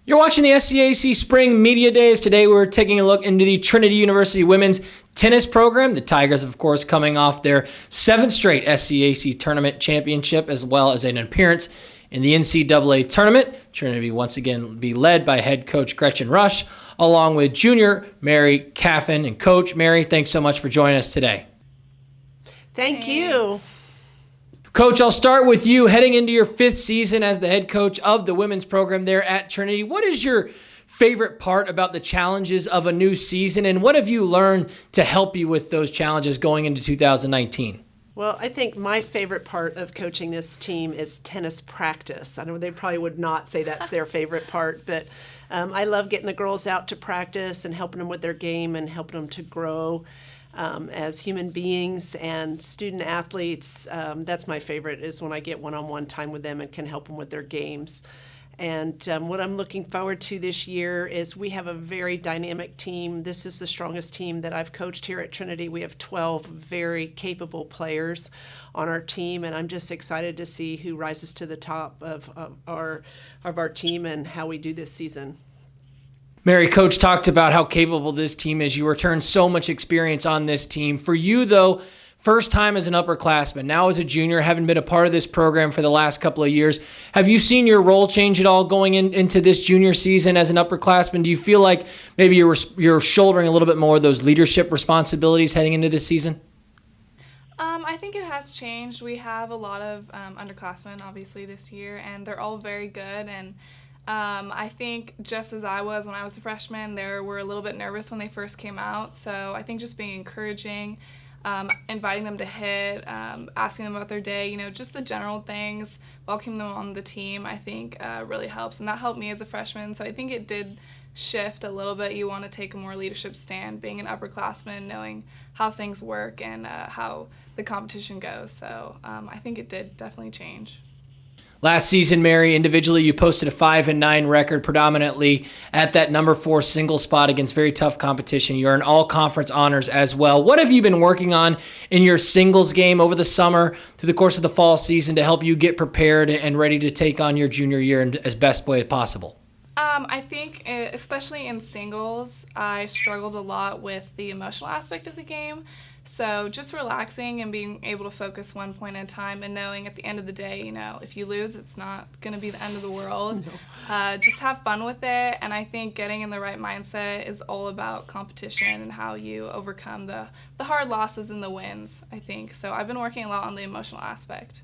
You're watching the SCAC Spring Media Days. Today we're taking a look into the Trinity University women's tennis program. The Tigers, of course, coming off their 7th straight SCAC tournament championship, as well as an appearance in the NCAA tournament. Trinity once again be led by head coach Gretchen along with junior Mary Kaffen. And Coach Mary, thanks so much for joining us today. Thank you. Coach, I'll start with you. Heading into your 5th season as the head coach of the women's program there at Trinity, what is your favorite part about the challenges of a new season, and what have you learned to help you with those challenges going into 2019? Well, I think my favorite part of coaching this team is tennis practice. I know they probably would not say that's their favorite part, but I love getting the girls out to practice and helping them with their game and helping them to grow as human beings and student athletes. That's my favorite, is when I get one-on-one time with them and can help them with their games. And what I'm looking forward to this year is we have a very dynamic team. This is the strongest team that I've coached here at Trinity. We have 12 very capable players on our team, and I'm just excited to see who rises to the top of our team and how we do this season. Mary, Coach talked about how capable this team is. You returned so much experience on this team. For you, though, first time as an upperclassman, now as a junior, having been a part of this program for the last couple of years, have you seen your role change at all going into this junior season as an upperclassman? Do you feel like maybe you're shouldering a little bit more of those leadership responsibilities heading into this season? I think it has changed. We have a lot of underclassmen, obviously, this year, and they're all very good. And I think just as I was when I was a freshman, they were a little bit nervous when they first came out. So I think just being encouraging, inviting them to hit, asking them about their day, just the general things, welcoming them on the team, I think really helps. And that helped me as a freshman. So I think it did shift a little bit. You want to take a more leadership stand, being an upperclassman, knowing how things work and how the competition goes. So I think it did definitely change. Last season, Mary, individually, you posted a 5-9 record, predominantly at that number 4 single spot against very tough competition. You earned all conference honors as well. What have you been working on in your singles game over the summer through the course of the fall season to help you get prepared and ready to take on your junior year in as best way possible? I think, especially in singles, I struggled a lot with the emotional aspect of the game. So just relaxing and being able to focus one point at a time and knowing at the end of the day, if you lose, it's not going to be the end of the world. No. Just have fun with it. And I think getting in the right mindset is all about competition and how you overcome the hard losses and the wins, I think. So I've been working a lot on the emotional aspect.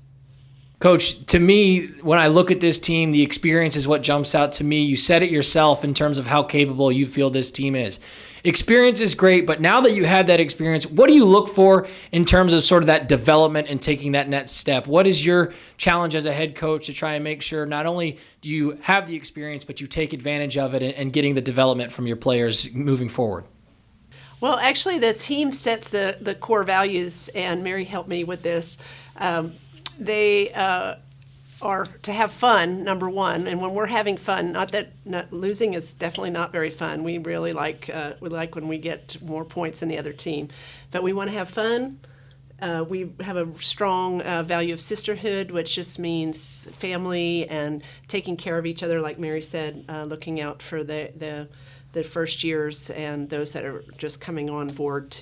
Coach, to me, when I look at this team, the experience is what jumps out to me. You said it yourself in terms of how capable you feel this team is. Experience is great, but now that you have that experience, what do you look for in terms of sort of that development and taking that next step? What is your challenge as a head coach to try and make sure not only do you have the experience, but you take advantage of it and getting the development from your players moving forward? Well, actually, the team sets the core values, and Mary helped me with this. They are to have fun, number one, and when we're having fun, not losing is definitely not very fun. We really like when we get more points than the other team, but we want to have fun. We have a strong value of sisterhood, which just means family and taking care of each other, like Mary said, looking out for the first years and those that are just coming on board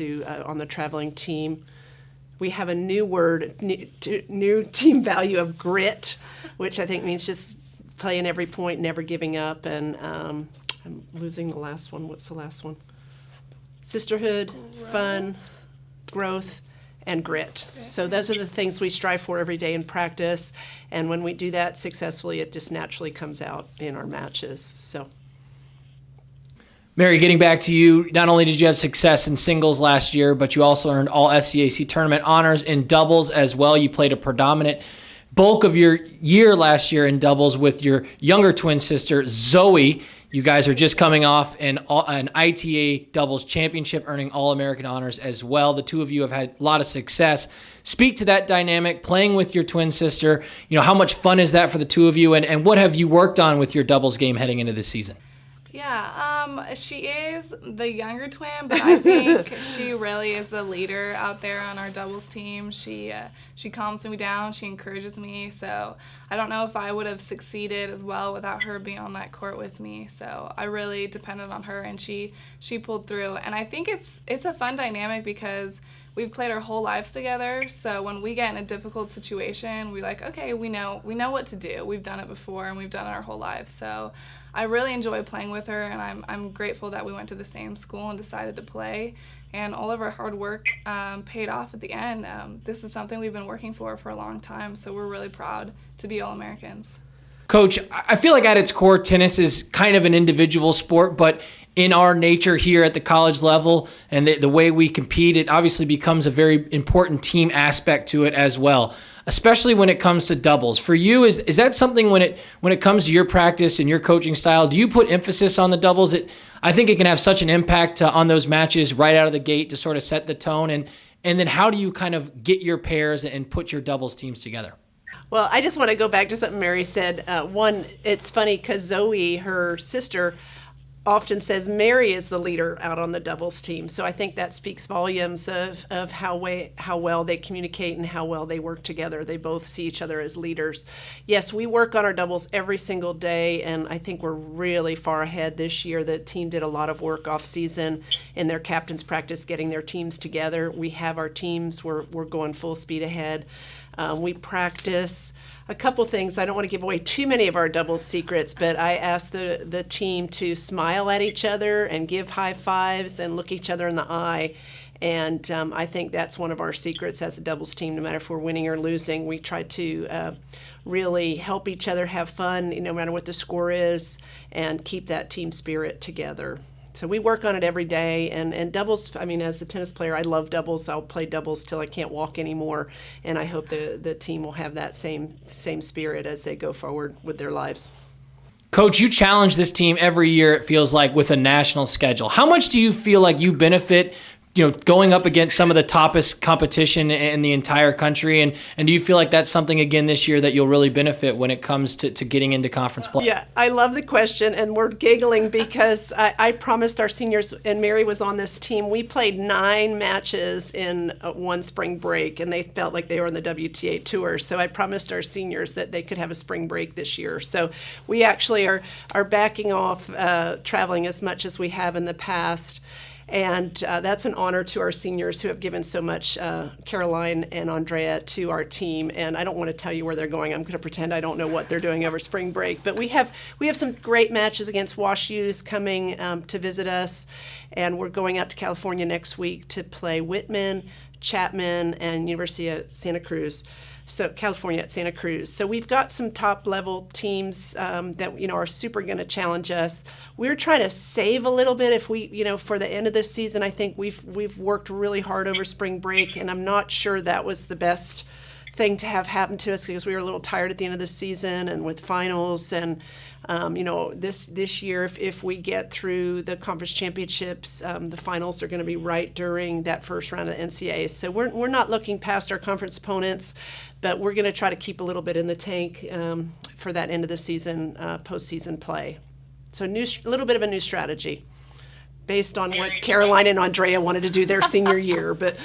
on the traveling team. We have a new word, new team value of grit, which I think means just playing every point, never giving up. And I'm losing the last one. What's the last one? Sisterhood, fun, growth, and grit. So those are the things we strive for every day in practice. And when we do that successfully, it just naturally comes out in our matches. So. Mary, getting back to you, not only did you have success in singles last year, but you also earned all SCAC tournament honors in doubles as well. You played a predominant bulk of your year last year in doubles with your younger twin sister, Zoe. You guys are just coming off an ITA doubles championship, earning All-American honors as well. The two of you have had a lot of success. Speak to that dynamic, playing with your twin sister. How much fun is that for the two of you, and what have you worked on with your doubles game heading into this season? Yeah, she is the younger twin, but I think she really is the leader out there on our doubles team. She calms me down, she encourages me, so I don't know if I would have succeeded as well without her being on that court with me. So I really depended on her, and she pulled through. And I think it's a fun dynamic because we've played our whole lives together, so when we get in a difficult situation, we're like, okay, we know what to do. We've done it before, and we've done it our whole lives. So I really enjoy playing with her, and I'm grateful that we went to the same school and decided to play. And all of our hard work paid off at the end. This is something we've been working for a long time, so we're really proud to be All-Americans. Coach, I feel like at its core, tennis is kind of an individual sport, but in our nature here at the college level and the way we compete, it obviously becomes a very important team aspect to it as well, especially when it comes to doubles. For you, is that something when it comes to your practice and your coaching style, do you put emphasis on the doubles? I think it can have such an impact on those matches right out of the gate to sort of set the tone. And then how do you kind of get your pairs and put your doubles teams together? Well, I just want to go back to something Mary said. One, it's funny because Zoe, her sister, often says Mary is the leader out on the doubles team. So I think that speaks volumes of how well they communicate and how well they work together. They both see each other as leaders. Yes, we work on our doubles every single day, and I think we're really far ahead this year. The team did a lot of work off season in their captain's practice, getting their teams together. We have our teams. We're going full speed ahead. We practice a couple things. I don't want to give away too many of our doubles secrets, but I asked the team to smile at each other and give high fives and look each other in the eye. And I think that's one of our secrets as a doubles team. No matter if we're winning or losing, we try to really help each other have fun, no matter what the score is, and keep that team spirit together. So we work on it every day, and doubles, I mean, as a tennis player, I love doubles. I'll play doubles till I can't walk anymore, and I hope the team will have that same spirit as they go forward with their lives. Coach, you challenge this team every year, it feels like, with a national schedule. How much do you feel like you benefit going up against some of the toppest competition in the entire country? And do you feel like that's something, again, this year that you'll really benefit when it comes to getting into conference play? Yeah, I love the question, and we're giggling because I promised our seniors, and Mary was on this team, we played 9 matches in one spring break, and they felt like they were on the WTA Tour. So I promised our seniors that they could have a spring break this year. So we actually are backing off traveling as much as we have in the past. And that's an honor to our seniors who have given so much, Caroline and Andrea, to our team. And I don't want to tell you where they're going. I'm going to pretend I don't know what they're doing over spring break. But we have some great matches against WashU's coming to visit us. And we're going out to California next week to play Whitman, Chapman, and University of Santa Cruz. So California at Santa Cruz. So we've got some top-level teams that are super going to challenge us. We're trying to save a little bit if we, for the end of this season. I think we've worked really hard over spring break, and I'm not sure that was the best thing to have happen to us because we were a little tired at the end of the season and with finals. And this year, if we get through the conference championships, the finals are going to be right during that first round of the NCAAs. So we're not looking past our conference opponents, but we're going to try to keep a little bit in the tank for that end of the season, postseason play. So a little bit of a new strategy based on what Caroline and Andrea wanted to do their senior year. But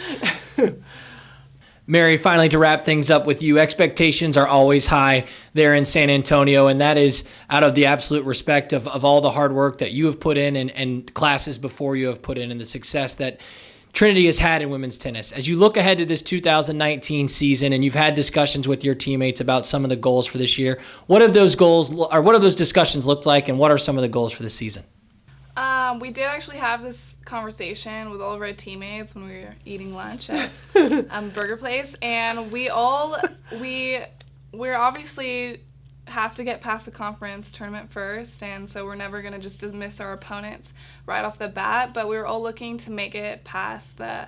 Mary, finally, to wrap things up with you, expectations are always high there in San Antonio, and that is out of the absolute respect of all the hard work that you have put in and classes before you have put in and the success that Trinity has had in women's tennis. As you look ahead to this 2019 season and you've had discussions with your teammates about some of the goals for this year, what have those goals or what have those discussions looked like, and what are some of the goals for this season? We did actually have this conversation with all of our teammates when we were eating lunch at Burger Place, and we're obviously have to get past the conference tournament first, and so we're never going to just dismiss our opponents right off the bat, but we're all looking to make it past the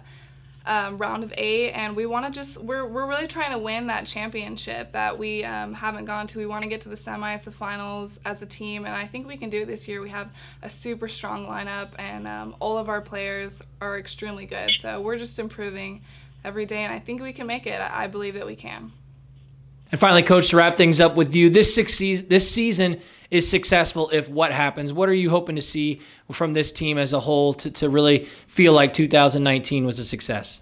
round of 8, and we want to we're really trying to win that championship that we haven't gone to. We want to get to the semis, the finals as a team, and I think we can do it this year. We have a super strong lineup, and all of our players are extremely good, so we're just improving every day, and I think we can make it. I believe that we can. And finally, Coach, to wrap things up with you, this season is successful if what happens? What are you hoping to see from this team as a whole to really feel like 2019 was a success?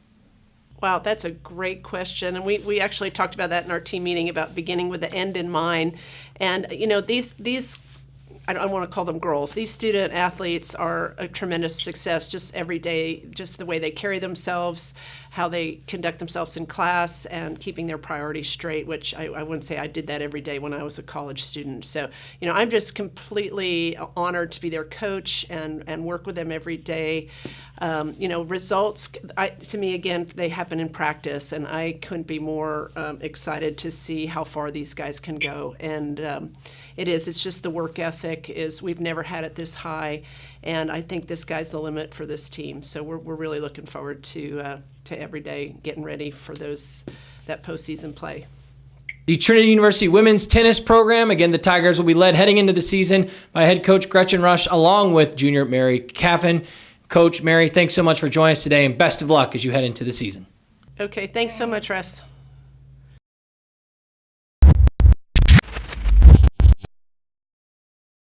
Wow, that's a great question. And we actually talked about that in our team meeting about beginning with the end in mind. And, these I don't want to call them girls. These student athletes are a tremendous success just every day, just the way they carry themselves, how they conduct themselves in class, and keeping their priorities straight, which I wouldn't say I did that every day when I was a college student. So, I'm just completely honored to be their coach and work with them every day. Results, to me, again, they happen in practice, and I couldn't be more excited to see how far these guys can go. And it's just the work ethic we've never had it this high, and I think this guy's the limit for this team. So we're really looking forward to every day getting ready for that postseason play. The Trinity University women's tennis program, again, the Tigers will be led heading into the season by head coach Gretchen Rush, along with junior Mary Kaffen. Coach Mary, thanks so much for joining us today, and best of luck as you head into the season. Okay, thanks so much, Russ.